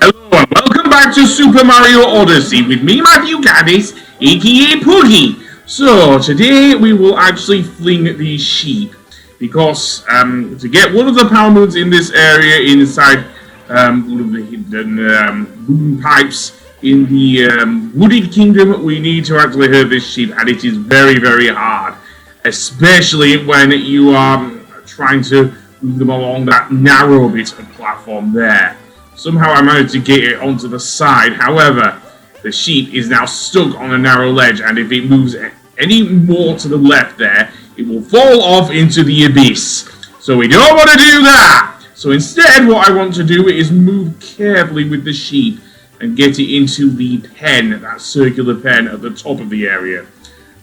Hello and welcome back to Super Mario Odyssey with me, Matthew Gaddis, aka Puggy. So, today we will actually fling these sheep because to get one of the power moons in this area inside one of the hidden boom pipes in the wooded kingdom, we need to actually herd this sheep, and it is very, very hard, especially when you are trying to move them along that narrow bit of platform there. Somehow I managed to get it onto the side. However, the sheep is now stuck on a narrow ledge, and if it moves any more to the left there, it will fall off into the abyss. So we don't want to do that. So instead, what I want to do is move carefully with the sheep and get it into the pen, that circular pen at the top of the area.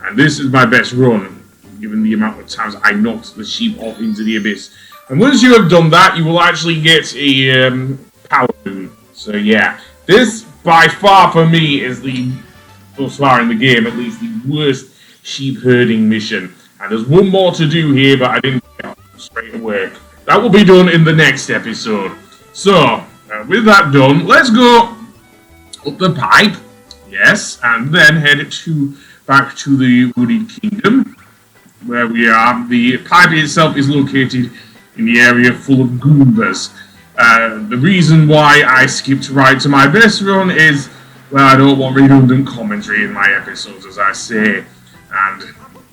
And this is my best run, given the amount of times I knocked the sheep off into the abyss. And once you have done that, you will actually get a power moon. So yeah, this by far for me is thus far in the game, at least the worst sheep herding mission. And there's one more to do here, but I didn't get it straight away. That will be done in the next episode. So, with that done, let's go up the pipe, yes, and then head back to the Wooded Kingdom, where we are. The pipe itself is located in the area full of Goombas. The reason why I skipped right to my best run is, well, I don't want redundant commentary in my episodes, as I say, and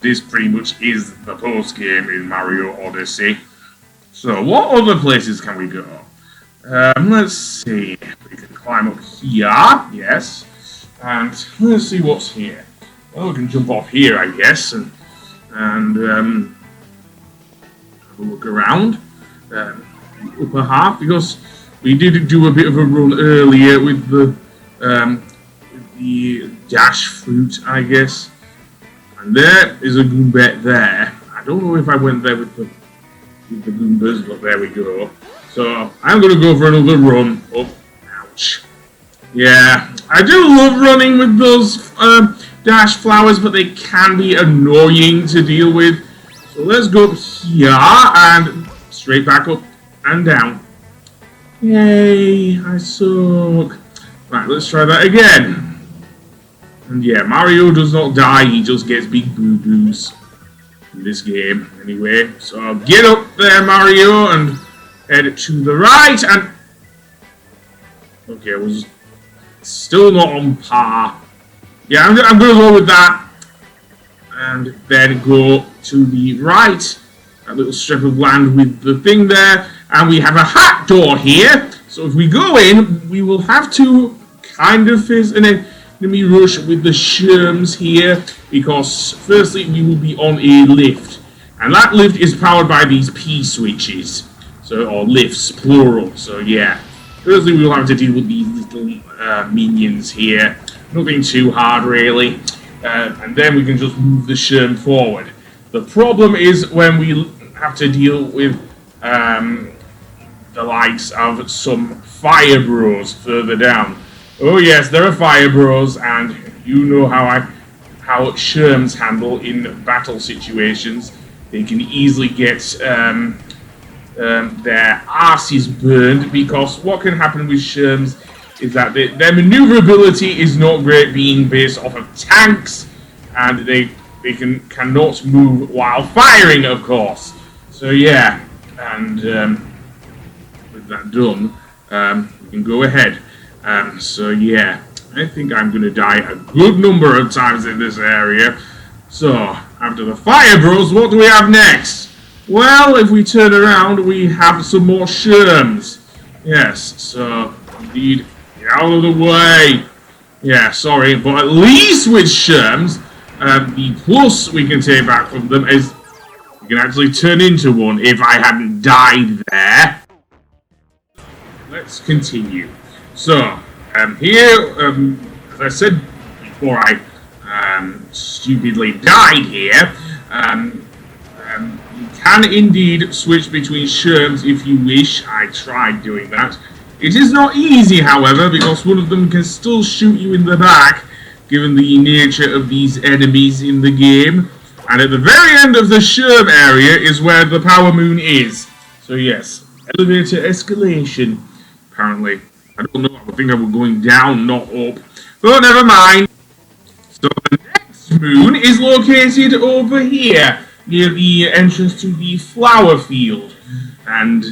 this pretty much is the post-game in Mario Odyssey. So, what other places can we go? Let's see, we can climb up here, yes, and let's see what's here. Well, we can jump off here, I guess, and have a look around. Upper half, because we did do a bit of a run earlier with the dash fruit, I guess. And there is a Goombet there. I don't know if I went there with the Goombas, but there we go. So I'm gonna go for another run. Oh, ouch. Yeah, I do love running with those dash flowers, but they can be annoying to deal with. So let's go up here and straight back up and down. Yay, I suck. Right, let's try that again. And yeah, Mario does not die, he just gets big boo-boos in this game anyway. So get up there, Mario, and head to the right, and okay, I was still not on par. Yeah, I'm gonna go with that, and then go to the right. A little strip of land with the thing there, and we have a hat door here. So if we go in, we will have to kind of face an enemy rush with the Sherms here, because firstly we will be on a lift, and that lift is powered by these P switches, or lifts plural. So yeah, firstly we will have to deal with these little minions here. Nothing too hard really, and then we can just move the Sherm forward. The problem is when we have to deal with the likes of some Fire Bros further down. Oh yes, there are Fire Bros, and you know how Sherms handle in battle situations. They can easily get their asses burned, because what can happen with Sherms is that their maneuverability is not great, being based off of tanks, and they cannot move while firing, of course. So yeah, and with that done, we can go ahead. So yeah, I think I'm going to die a good number of times in this area. So, after the Fire Bros, what do we have next? Well, if we turn around, we have some more Sherms. Yes, so, indeed, get out of the way. Yeah, sorry, but at least with Sherms, the plus we can take back from them is we can actually turn into one if I hadn't died there. Let's continue. So, here, as I said before I stupidly died here, you can indeed switch between Sherms if you wish. I tried doing that. It is not easy, however, because one of them can still shoot you in the back, given the nature of these enemies in the game. And at the very end of the Sherm area is where the power moon is. So yes, elevator escalation, apparently. I don't know. I think I was going down, not up. But never mind. So the next moon is located over here, near the entrance to the flower field. And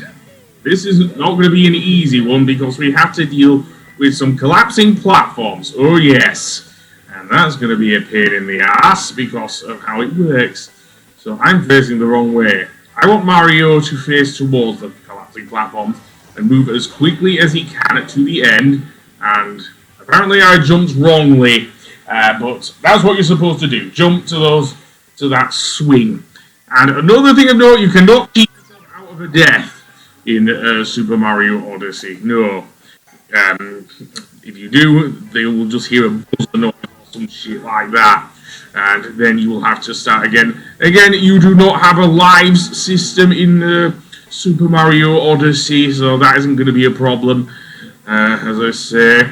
this is not going to be an easy one because we have to deal with some collapsing platforms. Oh yes. And that's going to be a pain in the ass because of how it works. So I'm facing the wrong way. I want Mario to face towards the collapsing platforms and move as quickly as he can to the end. And apparently I jumped wrongly. But that's what you're supposed to do. Jump to that swing. And another thing of note, you cannot cheat yourself out of a death in Super Mario Odyssey. No. If you do, they will just hear a buzzer noise or some shit like that. And then you will have to start again. Again, you do not have a lives system in Super Mario Odyssey, so that isn't going to be a problem, as I say.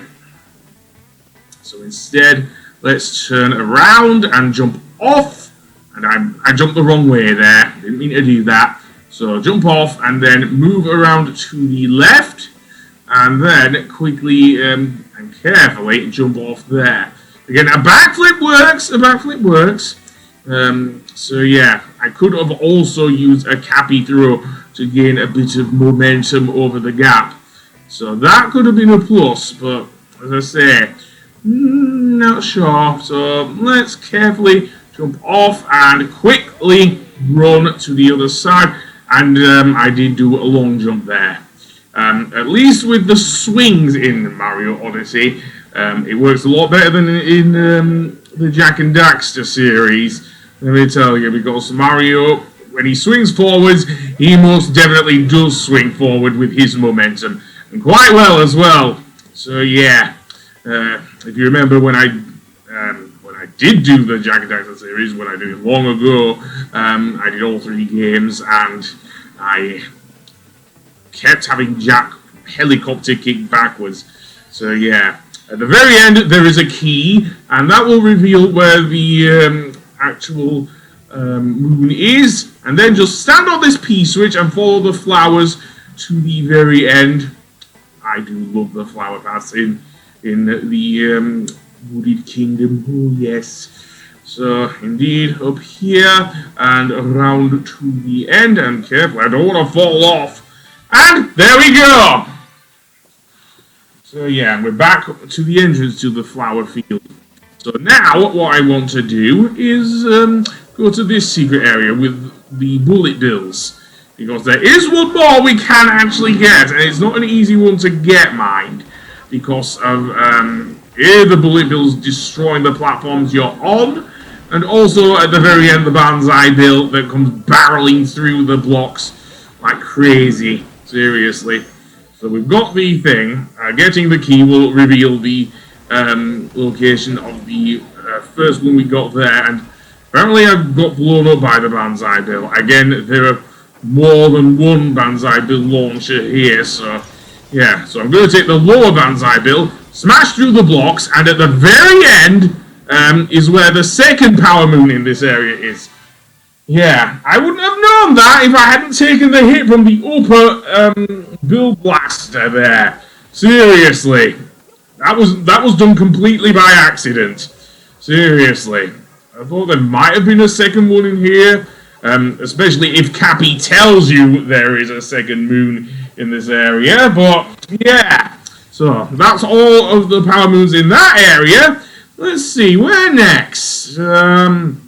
So instead, let's turn around and jump off. And I jumped the wrong way there. Didn't mean to do that. So jump off and then move around to the left. And then quickly and carefully jump off there. Again, a backflip works. A backflip works. So yeah, I could have also used a cappy throw to gain a bit of momentum over the gap. So that could have been a plus, but as I say, not sure. So let's carefully jump off and quickly run to the other side. And I did do a long jump there. At least with the swings in Mario Odyssey, it works a lot better than in the Jak and Daxter series. Let me tell you, because Mario, when he swings forwards, he most definitely does swing forward with his momentum. And quite well as well. So yeah, if you remember when I did do the Jak and Daxter series, when I did it long ago, I did all 3 games, and I kept having Jak helicopter kick backwards. So yeah, at the very end there is a key, and that will reveal where the actual moon is, and then just stand on this P-switch and follow the flowers to the very end. I do love the flower paths in the Wooded Kingdom. Oh yes. So indeed, up here and around to the end, and careful, I don't want to fall off. And there we go. So yeah, we're back to the entrance to the flower field. So now what I want to do is go to this secret area with the bullet bills. Because there is one more we can actually get, and it's not an easy one to get, mind. Because of the bullet bills destroying the platforms you're on, and also at the very end the Banzai bill that comes barreling through the blocks like crazy. Seriously. So we've got the thing. Getting the key will reveal the location of the first one we got there, and apparently I got blown up by the Banzai bill. Again, there are more than one Banzai bill launcher here, so yeah. So I'm going to take the lower Banzai bill, smash through the blocks, and at the very end is where the second power moon in this area is. Yeah, I wouldn't have known that if I hadn't taken the hit from the upper bill blaster there. Seriously. That was done completely by accident. Seriously. I thought there might have been a second one in here. Especially if Cappy tells you there is a second moon in this area. But, yeah. So, that's all of the power moons in that area. Let's see, where next? I'm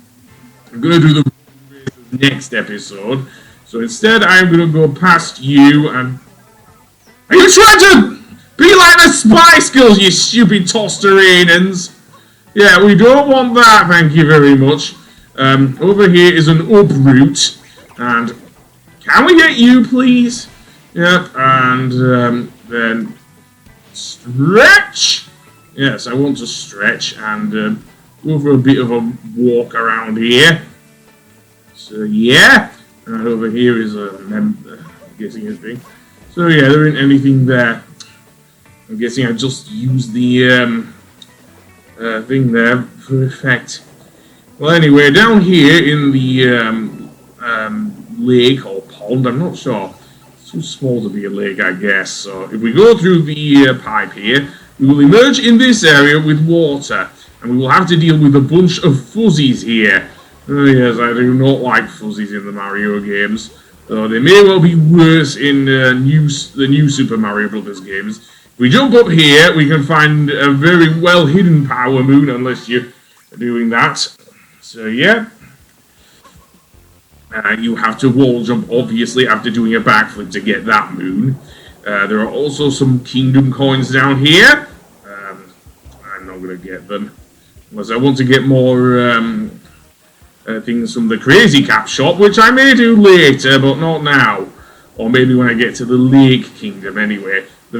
going to do the next episode. So instead, I'm going to go past you and... Are you trying to be like the Spice Girls, you stupid Tosteranians? Yeah, we don't want that, thank you very much. Over here is an up route. And can we get you, please? Yep, and then stretch. Yes, I want to stretch and go for a bit of a walk around here. So yeah, and over here is I'm guessing his thing. So yeah, there isn't anything there. I'm guessing I just used the thing there for effect. Well, anyway, down here in the lake or pond, I'm not sure. too small to be a lake, I guess. So if we go through the pipe here, we will emerge in this area with water. And we will have to deal with a bunch of fuzzies here. Oh yes, I do not like fuzzies in the Mario games. Though they may well be worse in the new Super Mario Bros. Games. If we jump up here, we can find a very well hidden power moon, unless you're doing that. So yeah. You have to wall jump, obviously, after doing a backflip to get that moon. There are also some kingdom coins down here. I'm not going to get them. Unless I want to get more things from the Crazy Cap shop, which I may do later, but not now. Or maybe when I get to the Lake Kingdom, anyway. The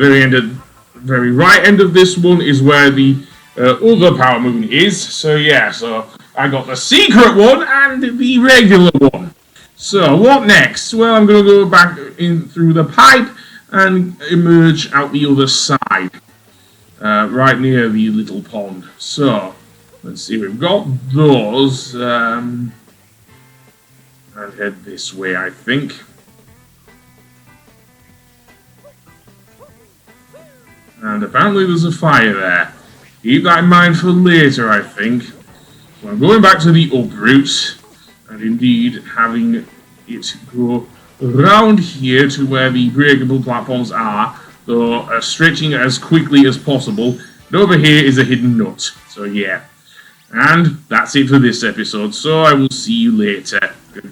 very right end of this one is where the other power moon is. So yeah, so I got the secret one and the regular one. So what next? Well, I'm going to go back in through the pipe and emerge out the other side. Right near the little pond. So, let's see, we've got those. And head this way, I think. And apparently there's a fire there. Keep that in mind for later, I think. So I'm going back to the up route. And indeed having it go around here to where the breakable platforms are. So, stretching as quickly as possible. And over here is a hidden nut. So, yeah. And that's it for this episode. So, I will see you later.